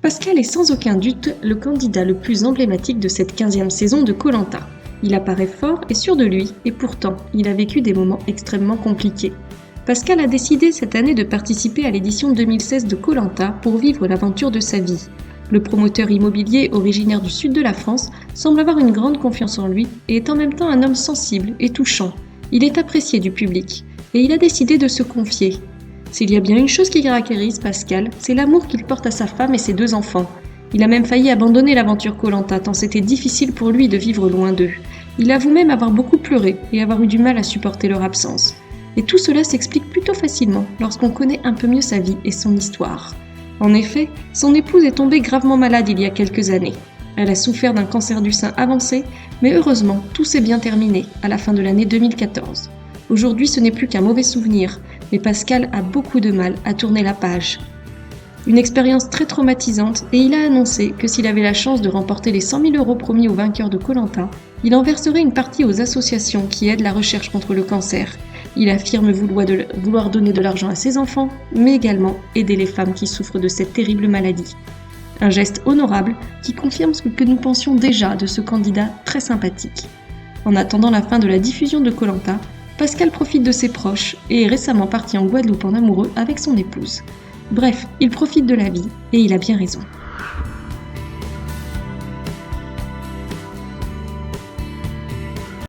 Pascal est sans aucun doute le candidat le plus emblématique de cette 15e saison de Koh Lanta. Il apparaît fort et sûr de lui, et pourtant, il a vécu des moments extrêmement compliqués. Pascal a décidé cette année de participer à l'édition 2016 de Koh Lanta pour vivre l'aventure de sa vie. Le promoteur immobilier originaire du sud de la France semble avoir une grande confiance en lui et est en même temps un homme sensible et touchant. Il est apprécié du public et il a décidé de se confier. S'il y a bien une chose qui caractérise Pascal, c'est l'amour qu'il porte à sa femme et ses 2 enfants. Il a même failli abandonner l'aventure Koh Lanta tant c'était difficile pour lui de vivre loin d'eux. Il avoue même avoir beaucoup pleuré et avoir eu du mal à supporter leur absence. Et tout cela s'explique plutôt facilement lorsqu'on connaît un peu mieux sa vie et son histoire. En effet, son épouse est tombée gravement malade il y a quelques années. Elle a souffert d'un cancer du sein avancé, mais heureusement, tout s'est bien terminé à la fin de l'année 2014. Aujourd'hui, ce n'est plus qu'un mauvais souvenir, mais Pascal a beaucoup de mal à tourner la page. Une expérience très traumatisante et il a annoncé que s'il avait la chance de remporter les 100 000 € promis aux vainqueurs de Koh Lanta, il en verserait une partie aux associations qui aident la recherche contre le cancer. Il affirme vouloir donner de l'argent à ses enfants, mais également aider les femmes qui souffrent de cette terrible maladie. Un geste honorable qui confirme ce que nous pensions déjà de ce candidat très sympathique. En attendant la fin de la diffusion de Koh Lanta, Pascal profite de ses proches et est récemment parti en Guadeloupe en amoureux avec son épouse. Bref, il profite de la vie et il a bien raison.